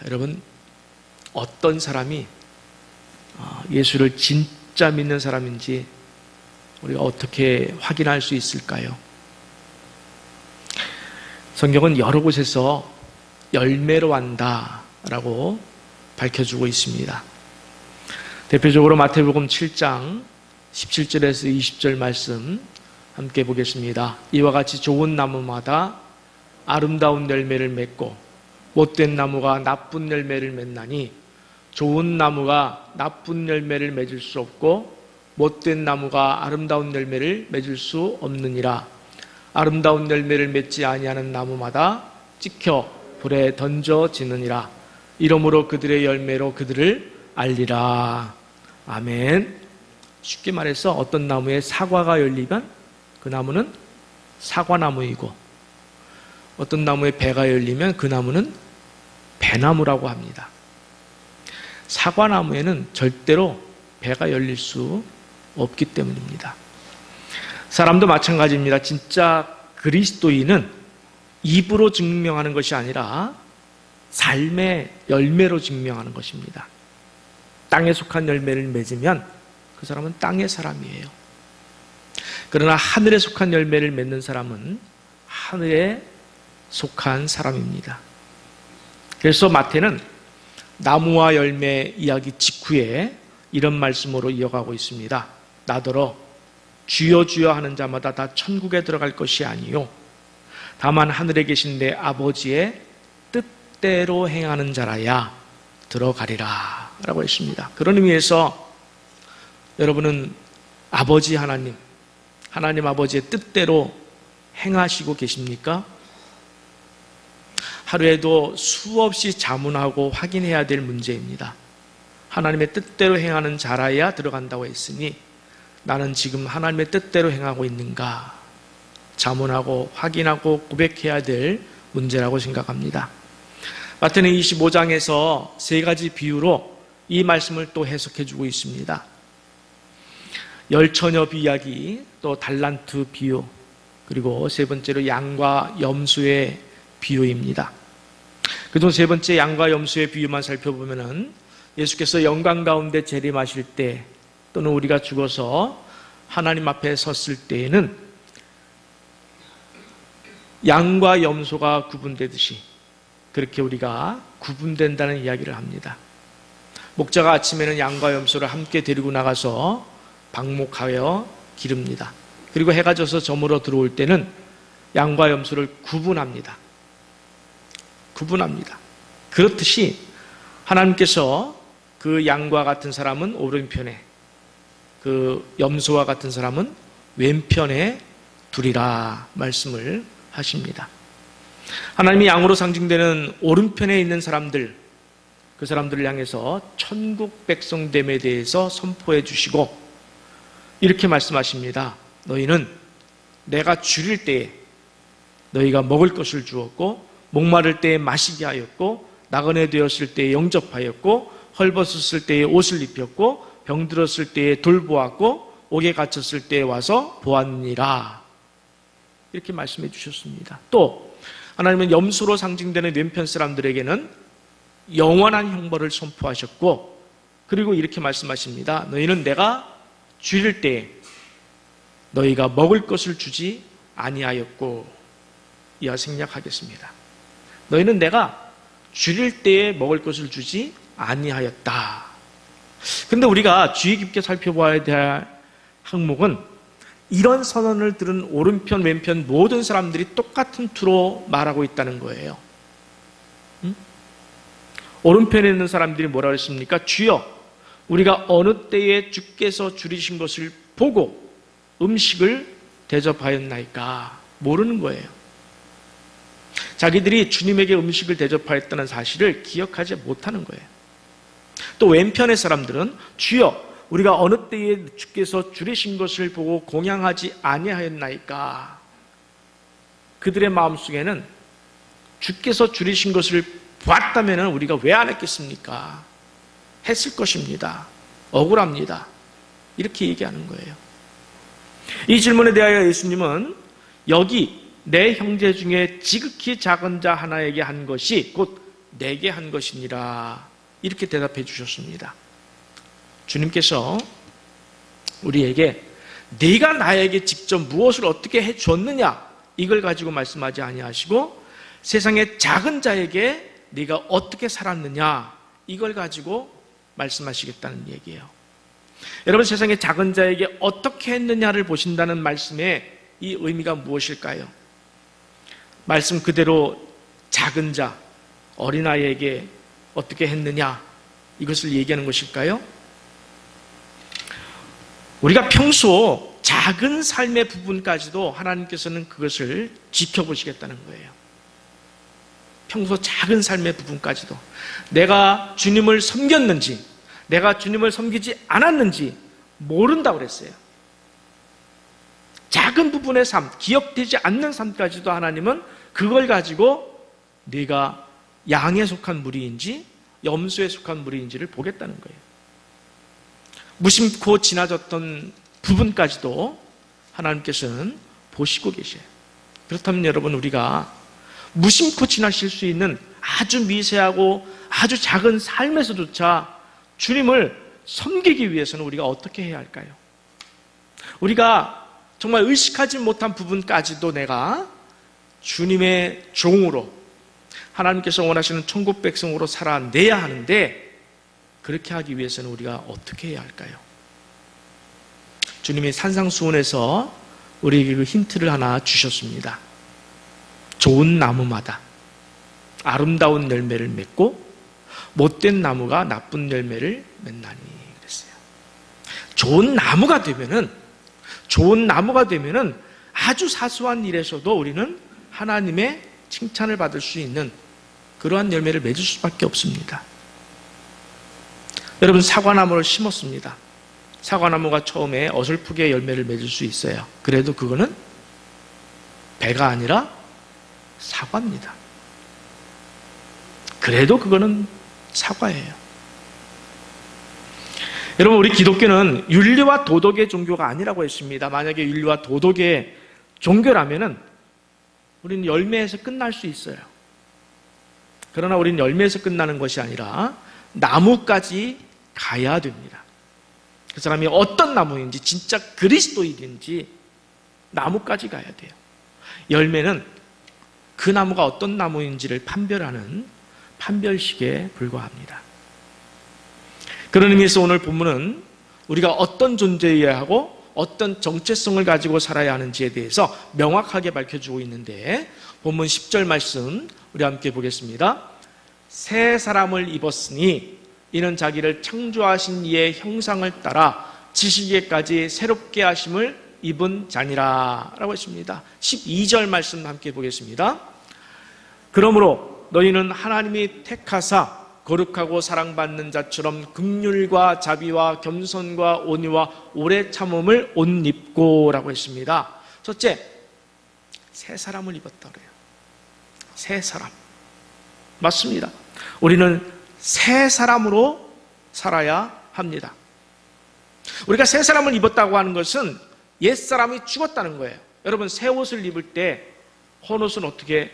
여러분, 어떤 사람이 예수를 진짜 믿는 사람인지 우리가 어떻게 확인할 수 있을까요? 성경은 여러 곳에서 열매로 안다라고 밝혀주고 있습니다. 대표적으로 마태복음 7장 17절에서 20절 말씀 함께 보겠습니다. 이와 같이 좋은 나무마다 아름다운 열매를 맺고 못된 나무가 나쁜 열매를 맺나니 좋은 나무가 나쁜 열매를 맺을 수 없고 못된 나무가 아름다운 열매를 맺을 수 없느니라. 아름다운 열매를 맺지 아니하는 나무마다 찍혀 불에 던져지느니라. 이러므로 그들의 열매로 그들을 알리라. 아멘. 쉽게 말해서 어떤 나무에 사과가 열리면 그 나무는 사과나무이고 어떤 나무에 배가 열리면 그 나무는 배나무라고 합니다. 사과나무에는 절대로 배가 열릴 수 없기 때문입니다. 사람도 마찬가지입니다. 진짜 그리스도인은 입으로 증명하는 것이 아니라 삶의 열매로 증명하는 것입니다. 땅에 속한 열매를 맺으면 그 사람은 땅의 사람이에요. 그러나 하늘에 속한 열매를 맺는 사람은 하늘에 속한 사람입니다. 그래서 마태는 나무와 열매 이야기 직후에 이런 말씀으로 이어가고 있습니다. 나더러 주여 주여 하는 자마다 다 천국에 들어갈 것이 아니요 다만 하늘에 계신 내 아버지의 뜻대로 행하는 자라야 들어가리라 라고 했습니다. 그런 의미에서 여러분은 아버지 하나님 아버지의 뜻대로 행하시고 계십니까? 하루에도 수없이 자문하고 확인해야 될 문제입니다. 하나님의 뜻대로 행하는 자라야 들어간다고 했으니 나는 지금 하나님의 뜻대로 행하고 있는가? 자문하고 확인하고 고백해야 될 문제라고 생각합니다. 마태는 25장에서 세 가지 비유로 이 말씀을 또 해석해주고 있습니다. 열처녀 이야기, 또 달란트 비유, 그리고 세 번째로 양과 염소의 비유입니다. 그중 세 번째 양과 염소의 비유만 살펴보면은 예수께서 영광 가운데 재림하실 때 또는 우리가 죽어서 하나님 앞에 섰을 때에는 양과 염소가 구분되듯이 그렇게 우리가 구분된다는 이야기를 합니다. 목자가 아침에는 양과 염소를 함께 데리고 나가서 방목하여 기릅니다. 그리고 해가 져서 저물어 들어올 때는 양과 염소를 구분합니다. 그렇듯이 하나님께서 그 양과 같은 사람은 오른편에, 그 염소와 같은 사람은 왼편에 두리라 말씀을 하십니다. 하나님이 양으로 상징되는 오른편에 있는 사람들, 그 사람들을 향해서 천국 백성됨에 대해서 선포해 주시고 이렇게 말씀하십니다. 너희는 내가 줄일 때에 너희가 먹을 것을 주었고 목마를 때에 마시게 하였고 나그네 되었을 때에 영접하였고 헐벗었을 때에 옷을 입혔고 병들었을 때에 돌보았고 옥에 갇혔을 때에 와서 보았느니라. 이렇게 말씀해 주셨습니다. 또 하나님은 염소로 상징되는 왼편 사람들에게는 영원한 형벌을 선포하셨고 그리고 이렇게 말씀하십니다. 너희는 내가 줄일 때에 너희가 먹을 것을 주지 아니하였고 이와 생략하겠습니다. 너희는 내가 줄일 때에 먹을 것을 주지 아니하였다. 그런데 우리가 주의 깊게 살펴봐야 될 항목은 이런 선언을 들은 오른편 왼편 모든 사람들이 똑같은 투로 말하고 있다는 거예요. 오른편에 있는 사람들이 뭐라고 했습니까? 주여 우리가 어느 때에 주께서 줄이신 것을 보고 음식을 대접하였나이까? 모르는 거예요. 자기들이 주님에게 음식을 대접하였다는 사실을 기억하지 못하는 거예요. 또 왼편의 사람들은 주여 우리가 어느 때에 주께서 줄이신 것을 보고 공양하지 아니하였나이까? 그들의 마음속에는 주께서 줄이신 것을 보았다면 우리가 왜 안 했겠습니까? 했을 것입니다. 억울합니다. 이렇게 얘기하는 거예요. 이 질문에 대하여 예수님은 여기 내 형제 중에 지극히 작은 자 하나에게 한 것이 곧 내게 한 것이니라. 이렇게 대답해 주셨습니다. 주님께서 우리에게 네가 나에게 직접 무엇을 어떻게 해 줬느냐 이걸 가지고 말씀하지 아니하시고 세상의 작은 자에게 네가 어떻게 살았느냐 이걸 가지고 말씀하시겠다는 얘기예요. 여러분, 세상의 작은 자에게 어떻게 했느냐를 보신다는 말씀의 이 의미가 무엇일까요? 말씀 그대로 작은 자, 어린아이에게 어떻게 했느냐 이것을 얘기하는 것일까요? 우리가 평소 작은 삶의 부분까지도 하나님께서는 그것을 지켜보시겠다는 거예요. 평소 작은 삶의 부분까지도 내가 주님을 섬겼는지 내가 주님을 섬기지 않았는지 모른다고 그랬어요. 작은 부분의 삶, 기억되지 않는 삶까지도 하나님은 그걸 가지고 네가 양에 속한 무리인지 염소에 속한 무리인지를 보겠다는 거예요. 무심코 지나쳤던 부분까지도 하나님께서는 보시고 계셔요. 그렇다면 여러분, 우리가 무심코 지나칠 수 있는 아주 미세하고 아주 작은 삶에서조차 주님을 섬기기 위해서는 우리가 어떻게 해야 할까요? 우리가 정말 의식하지 못한 부분까지도 내가 주님의 종으로 하나님께서 원하시는 천국 백성으로 살아내야 하는데 그렇게 하기 위해서는 우리가 어떻게 해야 할까요? 주님이 산상수훈에서 우리에게 그 힌트를 하나 주셨습니다. 좋은 나무마다 아름다운 열매를 맺고 못된 나무가 나쁜 열매를 맺나니 그랬어요. 좋은 나무가 되면은 아주 사소한 일에서도 우리는 하나님의 칭찬을 받을 수 있는 그러한 열매를 맺을 수밖에 없습니다. 여러분, 사과나무를 심었습니다. 사과나무가 처음에 어설프게 열매를 맺을 수 있어요. 그래도 그거는 배가 아니라 사과입니다. 그래도 그거는 사과예요. 여러분, 우리 기독교는 윤리와 도덕의 종교가 아니라고 했습니다. 만약에 윤리와 도덕의 종교라면은 우리는 열매에서 끝날 수 있어요. 그러나 우리는 열매에서 끝나는 것이 아니라 나무까지 가야 됩니다. 그 사람이 어떤 나무인지, 진짜 그리스도인인지 나무까지 가야 돼요. 열매는 그 나무가 어떤 나무인지를 판별하는 판별식에 불과합니다. 그런 의미에서 오늘 본문은 우리가 어떤 존재여야 하고 어떤 정체성을 가지고 살아야 하는지에 대해서 명확하게 밝혀주고 있는데, 본문 10절 말씀 우리 함께 보겠습니다. 새 사람을 입었으니 이는 자기를 창조하신 이의 형상을 따라 지시기까지 새롭게 하심을 입은 자니라 라고 했습니다. 12절 말씀 함께 보겠습니다. 그러므로 너희는 하나님이 택하사 거룩하고 사랑받는 자처럼 긍휼과 자비와 겸손과 온유와 오래 참음을 옷 입고 라고 했습니다. 첫째, 새 사람을 입었다 그래요. 새 사람. 맞습니다. 우리는 새 사람으로 살아야 합니다. 우리가 새 사람을 입었다고 하는 것은 옛 사람이 죽었다는 거예요. 여러분, 새 옷을 입을 때 헌옷은 어떻게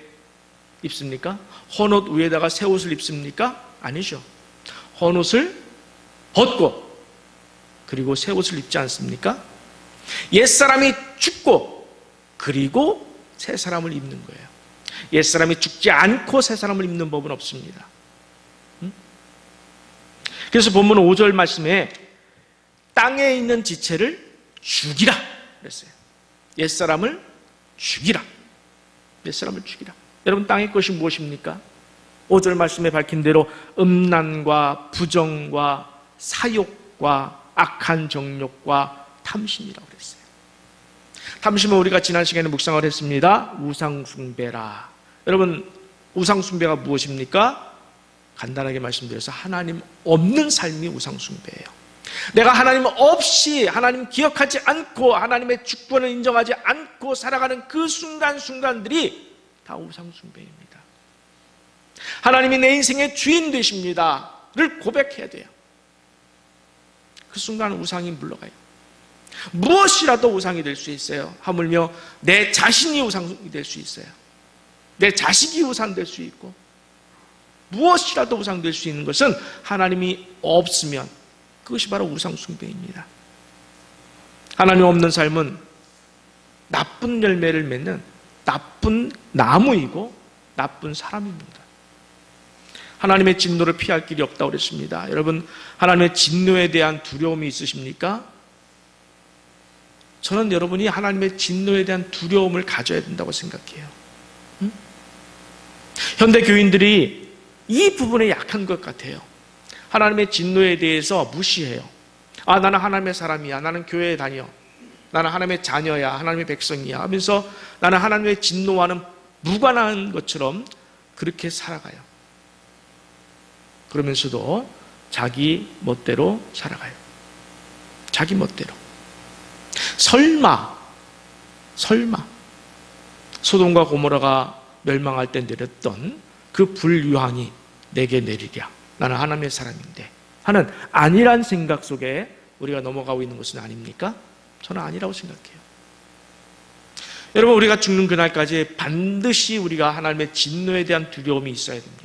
입습니까? 헌옷 위에다가 새 옷을 입습니까? 아니죠. 헌옷을 벗고 그리고 새 옷을 입지 않습니까? 옛사람이 죽고 그리고 새 사람을 입는 거예요. 옛사람이 죽지 않고 새 사람을 입는 법은 없습니다. 그래서 본문 5절 말씀에 땅에 있는 지체를 죽이라 그랬어요. 옛사람을 죽이라. 옛사람을 죽이라. 여러분, 땅의 것이 무엇입니까? 5절 말씀에 밝힌 대로 음란과 부정과 사욕과 악한 정욕과 탐심이라고 그랬어요. 탐심은 우리가 지난 시간에 묵상을 했습니다. 우상숭배라. 여러분, 우상숭배가 무엇입니까? 간단하게 말씀드려서 하나님 없는 삶이 우상숭배예요. 내가 하나님 없이, 하나님 기억하지 않고 하나님의 주권을 인정하지 않고 살아가는 그 순간순간들이 다 우상숭배입니다. 하나님이 내 인생의 주인 되십니다를 고백해야 돼요. 그 순간 우상이 물러가요. 무엇이라도 우상이 될 수 있어요. 하물며 내 자신이 우상이 될 수 있어요. 내 자식이 우상 될 수 있고, 무엇이라도 우상될 수 있는 것은 하나님이 없으면 그것이 바로 우상 숭배입니다. 하나님 없는 삶은 나쁜 열매를 맺는 나쁜 나무이고 나쁜 사람입니다. 하나님의 진노를 피할 길이 없다고 그랬습니다. 여러분, 하나님의 진노에 대한 두려움이 있으십니까? 저는 여러분이 하나님의 진노에 대한 두려움을 가져야 된다고 생각해요. 현대 교인들이 이 부분에 약한 것 같아요. 하나님의 진노에 대해서 무시해요. 나는 하나님의 사람이야. 나는 교회에 다녀. 나는 하나님의 자녀야. 하나님의 백성이야. 하면서 나는 하나님의 진노와는 무관한 것처럼 그렇게 살아가요. 그러면서도 자기 멋대로 살아가요. 자기 멋대로. 설마 소돔과 고모라가 멸망할 때 내렸던 그 불유황이 내게 내리랴. 나는 하나님의 사람인데 하는 아니란 생각 속에 우리가 넘어가고 있는 것은 아닙니까? 저는 아니라고 생각해요. 여러분, 우리가 죽는 그날까지 반드시 우리가 하나님의 진노에 대한 두려움이 있어야 됩니다.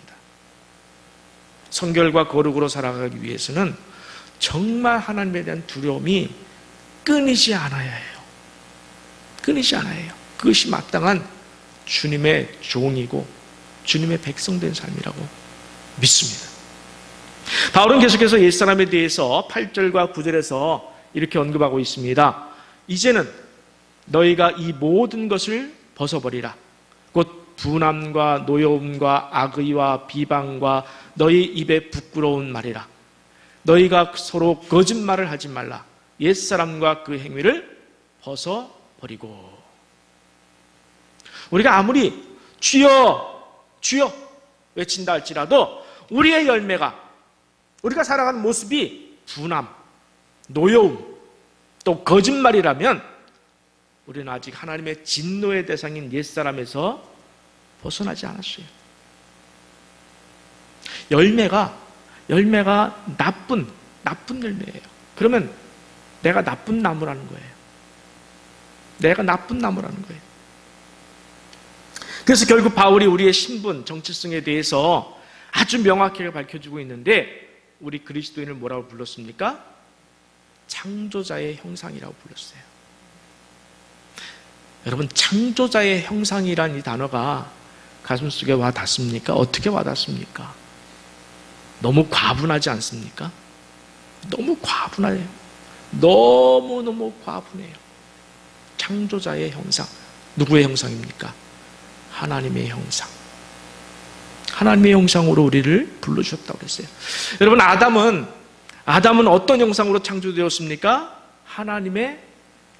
성결과 거룩으로 살아가기 위해서는 정말 하나님에 대한 두려움이 끊이지 않아야 해요. 끊이지 않아야 해요. 그것이 마땅한 주님의 종이고 주님의 백성된 삶이라고 믿습니다. 바울은 계속해서 옛사람에 대해서 8절과 9절에서 이렇게 언급하고 있습니다. 이제는 너희가 이 모든 것을 벗어버리라. 곧 분함과 노여움과 악의와 비방과 너희 입에 부끄러운 말이라. 너희가 서로 거짓말을 하지 말라. 옛사람과 그 행위를 벗어버리고. 우리가 아무리 주여 주여 외친다 할지라도 우리의 열매가, 우리가 살아가는 모습이 분함, 노여움, 또 거짓말이라면 우리는 아직 하나님의 진노의 대상인 옛사람에서 벗어나지 않았어요. 열매가 나쁜 열매예요. 그러면 내가 나쁜 나무라는 거예요. 내가 나쁜 나무라는 거예요. 그래서 결국 바울이 우리의 신분, 정체성에 대해서 아주 명확하게 밝혀주고 있는데, 우리 그리스도인을 뭐라고 불렀습니까? 창조자의 형상이라고 불렀어요. 여러분, 창조자의 형상이란 이 단어가 가슴속에 와 닿습니까? 어떻게 와 닿습니까? 너무 과분하지 않습니까? 너무 과분해요. 너무너무 과분해요. 창조자의 형상. 누구의 형상입니까? 하나님의 형상. 하나님의 형상으로 우리를 불러주셨다고 그랬어요. 여러분, 아담은 어떤 형상으로 창조되었습니까? 하나님의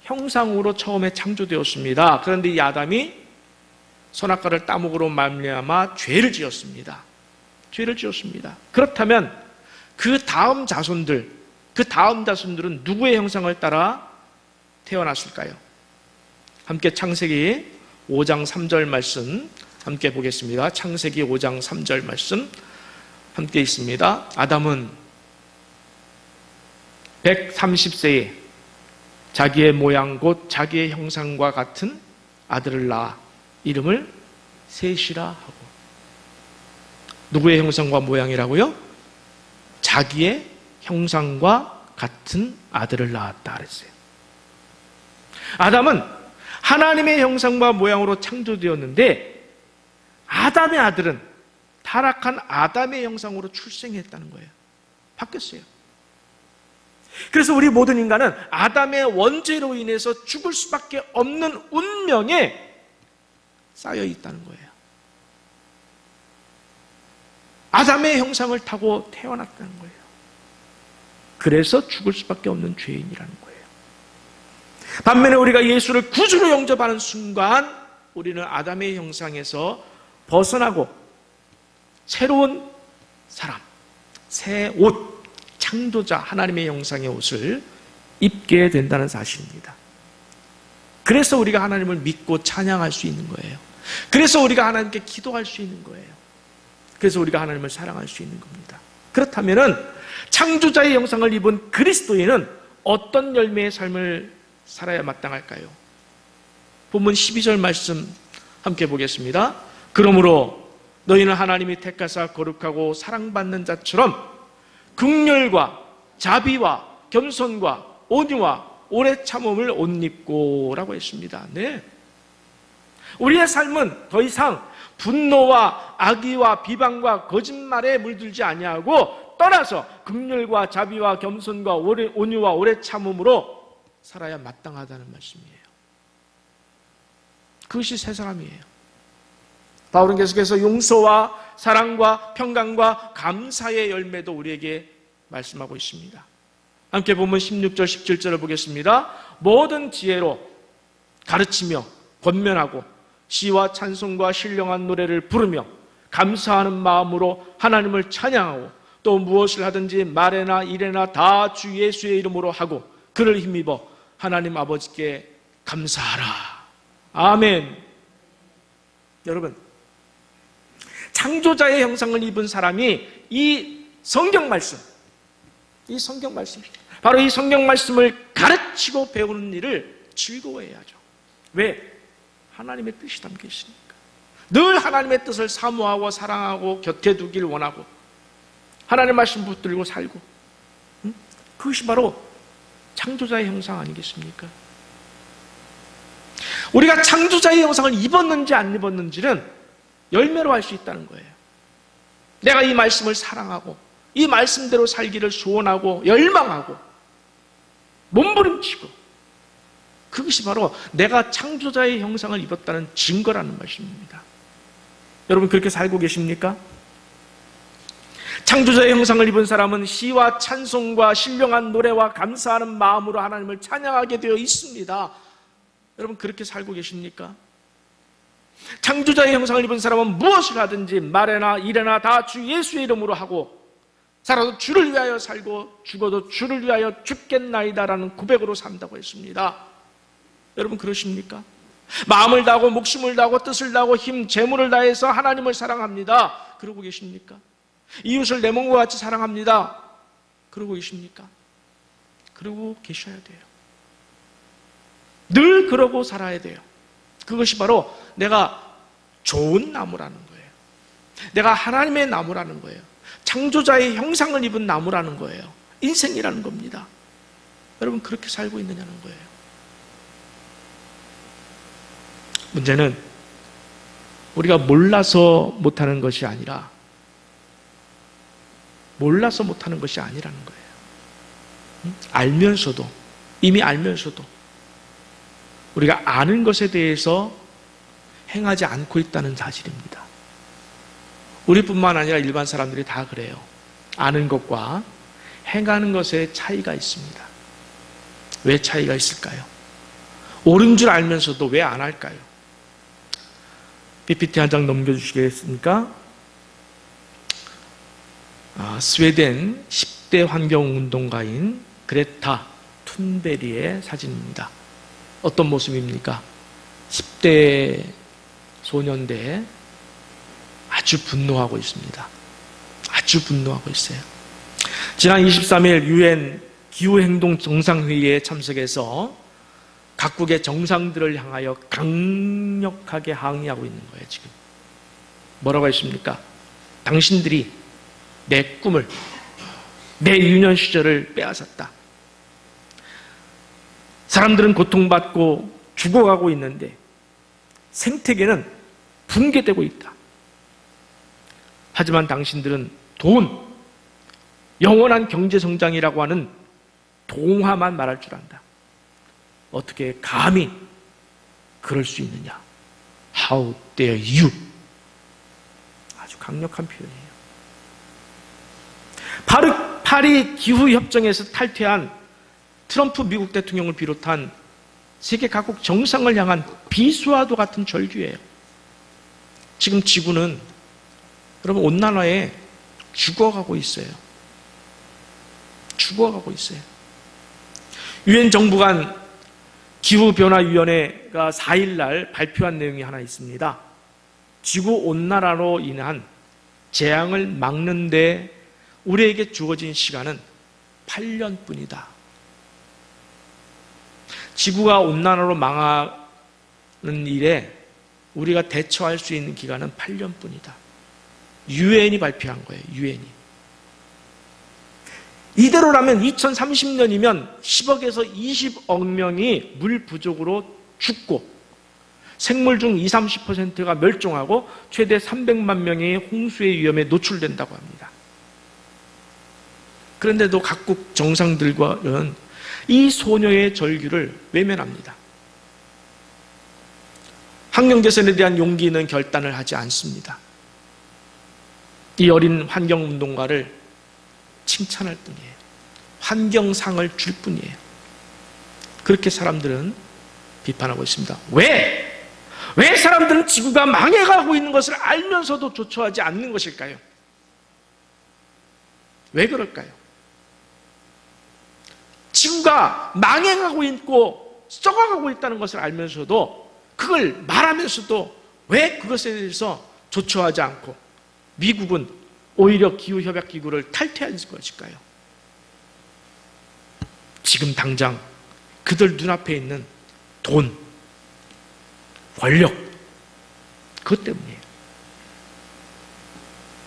형상으로 처음에 창조되었습니다. 그런데 이 아담이 선악과를 따먹으로 말미암아 죄를 지었습니다. 그렇다면 그 다음 자손들은 누구의 형상을 따라 태어났을까요? 함께 창세기 5장 3절 말씀 함께 보겠습니다. 창세기 5장 3절 말씀 함께 있습니다. 아담은 130세에 자기의 모양 곧 자기의 형상과 같은 아들을 낳아 이름을 셋이라 하고. 누구의 형상과 모양이라고요? 자기의 형상과 같은 아들을 낳았다 그랬어요. 아담은 하나님의 형상과 모양으로 창조되었는데, 아담의 아들은 타락한 아담의 형상으로 출생했다는 거예요. 바뀌었어요. 그래서 우리 모든 인간은 아담의 원죄로 인해서 죽을 수밖에 없는 운명에 쌓여 있다는 거예요. 아담의 형상을 타고 태어났다는 거예요. 그래서 죽을 수밖에 없는 죄인이라는 거예요. 반면에 우리가 예수를 구주로 영접하는 순간 우리는 아담의 형상에서 벗어나고 새로운 사람, 새 옷, 창조자 하나님의 형상의 옷을 입게 된다는 사실입니다. 그래서 우리가 하나님을 믿고 찬양할 수 있는 거예요. 그래서 우리가 하나님께 기도할 수 있는 거예요. 그래서 우리가 하나님을 사랑할 수 있는 겁니다. 그렇다면 창조자의 형상을 입은 그리스도인은 어떤 열매의 삶을 살아야 마땅할까요? 본문 12절 말씀 함께 보겠습니다. 그러므로 너희는 하나님이 택하사 거룩하고 사랑받는 자처럼 긍휼과 자비와 겸손과 온유와 오래 참음을 옷 입고 라고 했습니다. 네. 우리의 삶은 더 이상 분노와 악의와 비방과 거짓말에 물들지 아니하고 떠나서 긍휼과 자비와 겸손과 온유와 오래 참음으로 살아야 마땅하다는 말씀이에요. 그것이 새 사람이에요. 바울은 계속해서 용서와 사랑과 평강과 감사의 열매도 우리에게 말씀하고 있습니다. 함께 보면 16절 17절을 보겠습니다. 모든 지혜로 가르치며 권면하고 시와 찬송과 신령한 노래를 부르며 감사하는 마음으로 하나님을 찬양하고 또 무엇을 하든지 말에나 일에나 다 주 예수의 이름으로 하고 그를 힘입어 하나님 아버지께 감사하라. 아멘. 여러분, 창조자의 형상을 입은 사람이 이 성경 말씀, 바로 이 성경 말씀을 가르치고 배우는 일을 즐거워해야죠. 왜? 하나님의 뜻이 담겨 있으니까. 늘 하나님의 뜻을 사모하고 사랑하고 곁에 두길 원하고 하나님의 말씀 붙들고 살고, 그것이 바로 창조자의 형상 아니겠습니까? 우리가 창조자의 형상을 입었는지 안 입었는지는 열매로 알 수 있다는 거예요. 내가 이 말씀을 사랑하고 이 말씀대로 살기를 소원하고 열망하고 몸부림치고, 그것이 바로 내가 창조자의 형상을 입었다는 증거라는 말씀입니다. 여러분, 그렇게 살고 계십니까? 창조자의 형상을 입은 사람은 시와 찬송과 신령한 노래와 감사하는 마음으로 하나님을 찬양하게 되어 있습니다. 여러분, 그렇게 살고 계십니까? 창조자의 형상을 입은 사람은 무엇을 하든지 말에나 일에나 다 주 예수의 이름으로 하고 살아도 주를 위하여 살고 죽어도 주를 위하여 죽겠나이다라는 고백으로 산다고 했습니다. 여러분, 그러십니까? 마음을 다하고 목숨을 다하고 뜻을 다하고 힘, 재물을 다해서 하나님을 사랑합니다. 그러고 계십니까? 이웃을 내 몸과 같이 사랑합니다. 그러고 계십니까? 그러고 계셔야 돼요. 늘 그러고 살아야 돼요. 그것이 바로 내가 좋은 나무라는 거예요. 내가 하나님의 나무라는 거예요. 창조자의 형상을 입은 나무라는 거예요. 인생이라는 겁니다. 여러분, 그렇게 살고 있느냐는 거예요. 문제는 우리가 몰라서 못하는 것이 아니라 아니라는 거예요. 알면서도, 이미 알면서도 우리가 아는 것에 대해서 행하지 않고 있다는 사실입니다. 우리뿐만 아니라 일반 사람들이 다 그래요. 아는 것과 행하는 것에 차이가 있습니다. 왜 차이가 있을까요? 옳은 줄 알면서도 왜 안 할까요? PPT 한 장 넘겨주시겠습니까? 스웨덴 10대 환경운동가인 그레타 툰베리의 사진입니다. 어떤 모습입니까? 10대 소년대에 아주 분노하고 있습니다. 아주 분노하고 있어요. 지난 23일 UN 기후행동 정상회의에 참석해서 각국의 정상들을 향하여 강력하게 항의하고 있는 거예요. 지금 뭐라고 했습니까? 당신들이 내 꿈을, 내 유년 시절을 빼앗았다. 사람들은 고통받고 죽어가고 있는데 생태계는 붕괴되고 있다. 하지만 당신들은 돈, 영원한 경제성장이라고 하는 동화만 말할 줄 안다. 어떻게 감히 그럴 수 있느냐? How dare you? 아주 강력한 표현이에요. 파리 기후협정에서 탈퇴한 트럼프 미국 대통령을 비롯한 세계 각국 정상을 향한 비수와도 같은 절규예요. 지금 지구는 여러분 온난화에 죽어가고 있어요. 죽어가고 있어요. 유엔 정부 간 기후변화위원회가 4일날 발표한 내용이 하나 있습니다. 지구온난화로 인한 재앙을 막는 데 우리에게 주어진 시간은 8년뿐이다. 지구가 온난화로 망하는 일에 우리가 대처할 수 있는 기간은 8년뿐이다. 유엔이 발표한 거예요. 유엔이. 이대로라면 2030년이면 10억에서 20억 명이 물 부족으로 죽고 생물 중 20, 30%가 멸종하고 최대 300만 명이 홍수의 위험에 노출된다고 합니다. 그런데도 각국 정상들과는 이 소녀의 절규를 외면합니다. 환경개선에 대한 용기 있는 결단을 하지 않습니다. 이 어린 환경운동가를 칭찬할 뿐이에요. 환경상을 줄 뿐이에요. 그렇게 사람들은 비판하고 있습니다. 왜 사람들은 지구가 망해가고 있는 것을 알면서도 조처하지 않는 것일까요? 왜 그럴까요? 지구가 망해가고 있고 썩어가고 있다는 것을 알면서도 그걸 말하면서도 왜 그것에 대해서 조처하지 않고 미국은 오히려 기후협약기구를 탈퇴한 것일까요? 지금 당장 그들 눈앞에 있는 돈, 권력, 그것 때문이에요.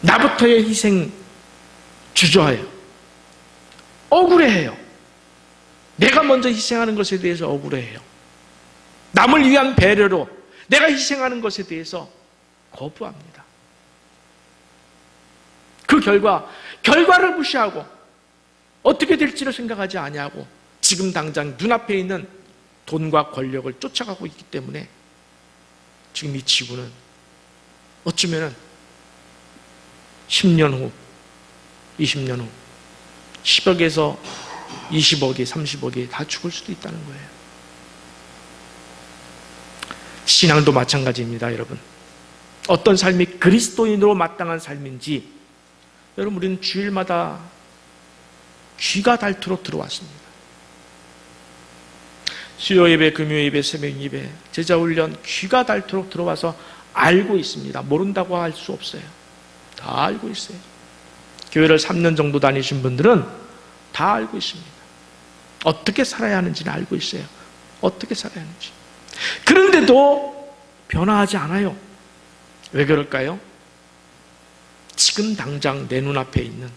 나부터의 희생 주저해요. 억울해해요. 내가 먼저 희생하는 것에 대해서 억울해해요. 남을 위한 배려로 내가 희생하는 것에 대해서 거부합니다. 그 결과를 무시하고 어떻게 될지를 생각하지 아니하고 지금 당장 눈앞에 있는 돈과 권력을 쫓아가고 있기 때문에 지금 이 지구는 어쩌면 10년 후, 20년 후 10억에서 20억이, 30억이 다 죽을 수도 있다는 거예요. 신앙도 마찬가지입니다, 여러분. 어떤 삶이 그리스도인으로 마땅한 삶인지 여러분, 우리는 주일마다 귀가 닳도록 들어왔습니다. 수요 예배, 금요 예배, 새벽 예배, 제자 훈련 귀가 닳도록 들어와서 알고 있습니다. 모른다고 할 수 없어요. 다 알고 있어요. 교회를 3년 정도 다니신 분들은 다 알고 있습니다. 어떻게 살아야 하는지는 알고 있어요. 어떻게 살아야 하는지. 그런데도 변화하지 않아요. 왜 그럴까요? 지금 당장 내 눈앞에 있는,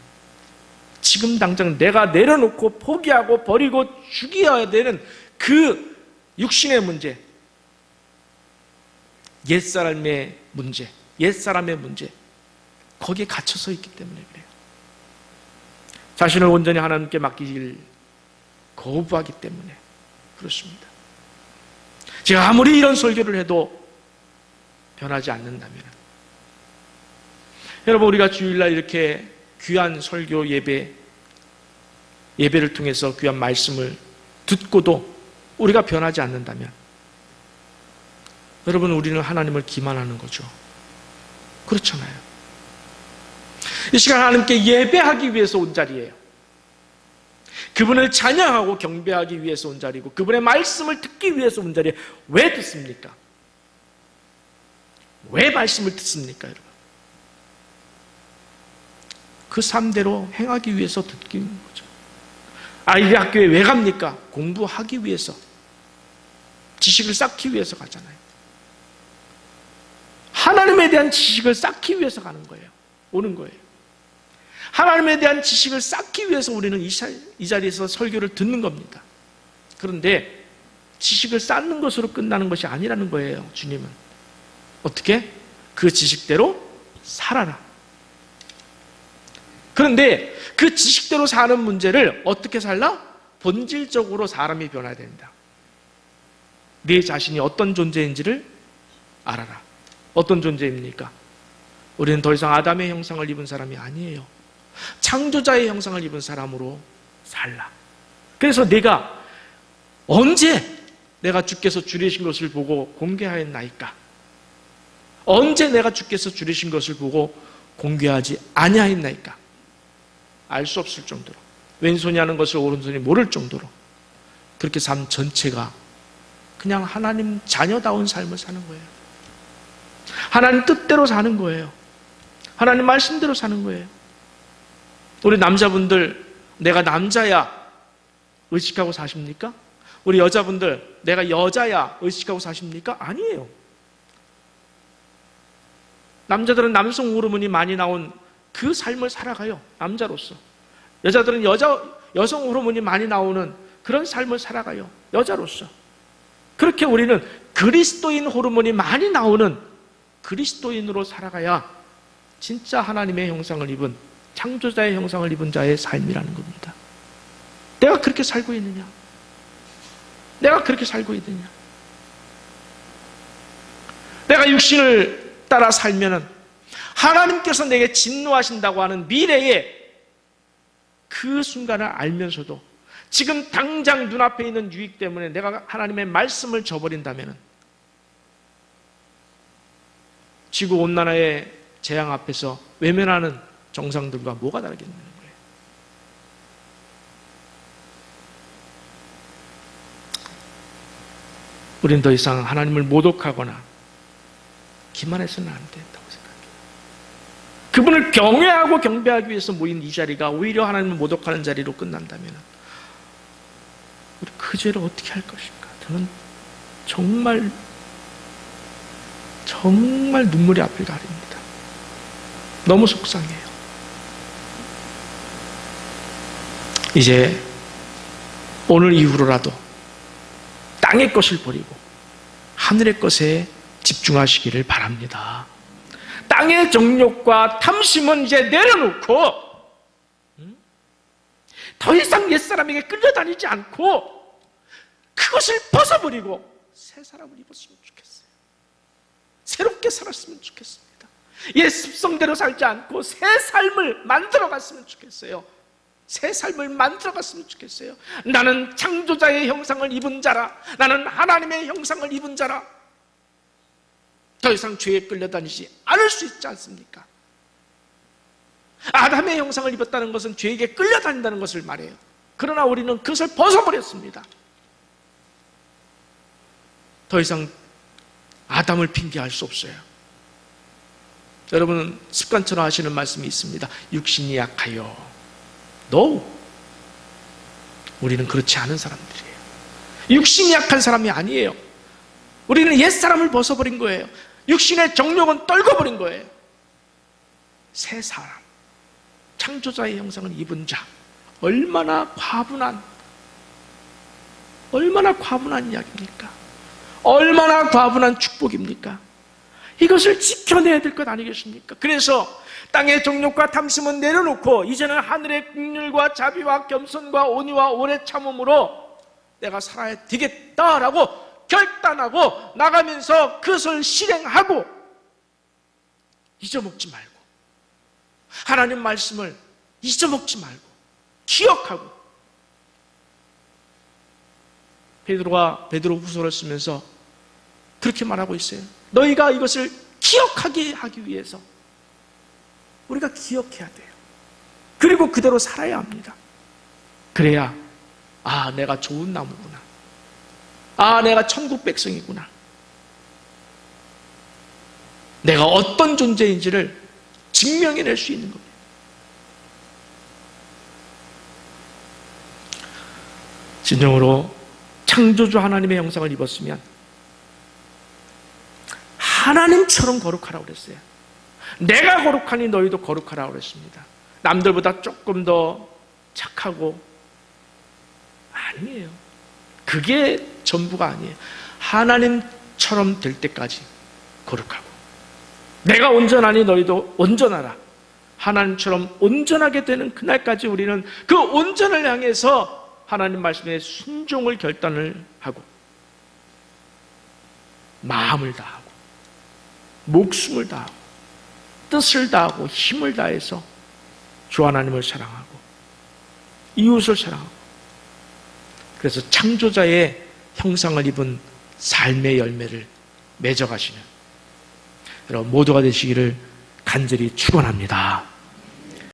지금 당장 내가 내려놓고 포기하고 버리고 죽여야 되는 그 육신의 문제, 옛사람의 문제, 거기에 갇혀서 있기 때문에 그래요. 자신을 온전히 하나님께 맡기길 거부하기 때문에 그렇습니다. 제가 아무리 이런 설교를 해도 변하지 않는다면, 여러분, 우리가 주일날 이렇게 귀한 설교 예배를 통해서 귀한 말씀을 듣고도 우리가 변하지 않는다면, 여러분, 우리는 하나님을 기만하는 거죠. 그렇잖아요. 이 시간 하나님께 예배하기 위해서 온 자리예요. 그분을 찬양하고 경배하기 위해서 온 자리고, 그분의 말씀을 듣기 위해서 온 자리에 왜 듣습니까? 왜 말씀을 듣습니까, 여러분? 그 삶대로 행하기 위해서 듣기 거죠. 아이들 학교에 왜 갑니까? 공부하기 위해서, 지식을 쌓기 위해서 가잖아요. 하나님에 대한 지식을 쌓기 위해서 가는 거예요. 오는 거예요. 하나님에 대한 지식을 쌓기 위해서 우리는 이 자리에서 설교를 듣는 겁니다. 그런데 지식을 쌓는 것으로 끝나는 것이 아니라는 거예요. 주님은 어떻게? 그 지식대로 살아라. 그런데 그 지식대로 사는 문제를 어떻게 살라? 본질적으로 사람이 변화해야 된다. 네 자신이 어떤 존재인지를 알아라. 어떤 존재입니까? 우리는 더 이상 아담의 형상을 입은 사람이 아니에요. 창조자의 형상을 입은 사람으로 살라. 그래서 내가 언제 내가 주께서 줄이신 것을 보고 공개하였나이까? 언제 내가 주께서 줄이신 것을 보고 공개하지 아니하였나이까? 알 수 없을 정도로, 왼손이 하는 것을 오른손이 모를 정도로 그렇게 삶 전체가 그냥 하나님 자녀다운 삶을 사는 거예요. 하나님 뜻대로 사는 거예요. 하나님 말씀대로 사는 거예요. 우리 남자분들, 내가 남자야 의식하고 사십니까? 우리 여자분들, 내가 여자야 의식하고 사십니까? 아니에요. 남자들은 남성 호르몬이 많이 나온 그 삶을 살아가요. 남자로서. 여자들은 여성 호르몬이 많이 나오는 그런 삶을 살아가요. 여자로서. 그렇게 우리는 그리스도인 호르몬이 많이 나오는 그리스도인으로 살아가야 진짜 하나님의 형상을 입은, 창조자의 형상을 입은 자의 삶이라는 겁니다. 내가 그렇게 살고 있느냐? 내가 그렇게 살고 있느냐? 내가 육신을 따라 살면은 하나님께서 내게 진노하신다고 하는 미래의 그 순간을 알면서도 지금 당장 눈앞에 있는 유익 때문에 내가 하나님의 말씀을 저버린다면 지구온난화의 재앙 앞에서 외면하는 정상들과 뭐가 다르겠냐는 거예요. 우리는 더 이상 하나님을 모독하거나 기만해서는 안 된다고 생각해요. 그분을 경외하고 경배하기 위해서 모인 이 자리가 오히려 하나님을 모독하는 자리로 끝난다면 우리 그 죄를 어떻게 할 것인가? 저는 정말 눈물이 앞을 가립니다. 너무 속상해요. 이제 오늘 이후로라도 땅의 것을 버리고 하늘의 것에 집중하시기를 바랍니다. 땅의 정욕과 탐심은 이제 내려놓고 더 이상 옛사람에게 끌려다니지 않고 그것을 벗어버리고 새 사람을 입었으면 좋겠어요. 새롭게 살았으면 좋겠습니다. 옛 습성대로 살지 않고 새 삶을 만들어갔으면 좋겠어요. 새 삶을 만들어갔으면 좋겠어요. 나는 창조자의 형상을 입은 자라. 나는 하나님의 형상을 입은 자라. 더 이상 죄에 끌려다니지 않을 수 있지 않습니까? 아담의 형상을 입었다는 것은 죄에게 끌려다닌다는 것을 말해요. 그러나 우리는 그것을 벗어버렸습니다. 더 이상 아담을 핑계할 수 없어요. 여러분은 습관처럼 하시는 말씀이 있습니다. 육신이 약하여. No. 우리는 그렇지 않은 사람들이에요. 육신이 약한 사람이 아니에요. 우리는 옛사람을 벗어버린 거예요. 육신의 정욕은 떨궈버린 거예요. 새 사람, 창조자의 형상을 입은 자, 얼마나 과분한 이야기입니까? 얼마나 과분한 축복입니까? 이것을 지켜내야 될 것 아니겠습니까? 그래서 땅의 정욕과 탐심은 내려놓고 이제는 하늘의 긍휼과 자비와 겸손과 온유와 오래 참음으로 내가 살아야 되겠다라고 결단하고 나가면서 그것을 실행하고 잊어먹지 말고 하나님 말씀을 잊어먹지 말고 기억하고 베드로가 베드로후서를 쓰면서 그렇게 말하고 있어요. 너희가 이것을 기억하게 하기 위해서 우리가 기억해야 돼요. 그리고 그대로 살아야 합니다. 그래야 내가 좋은 나무구나. 내가 천국 백성이구나. 내가 어떤 존재인지를 증명해낼 수 있는 겁니다. 진정으로 창조주 하나님의 형상을 입었으면 하나님처럼 거룩하라고 그랬어요. 내가 거룩하니 너희도 거룩하라고 그랬습니다. 남들보다 조금 더 착하고 아니에요. 그게 전부가 아니에요. 하나님처럼 될 때까지 거룩하고 내가 온전하니 너희도 온전하라. 하나님처럼 온전하게 되는 그날까지 우리는 그 온전을 향해서 하나님 말씀에 순종을 결단을 하고 마음을 다하고 목숨을 다하고 뜻을 다하고 힘을 다해서 주 하나님을 사랑하고 이웃을 사랑하고 그래서 창조자의 형상을 입은 삶의 열매를 맺어가시는 여러분 모두가 되시기를 간절히 축원합니다.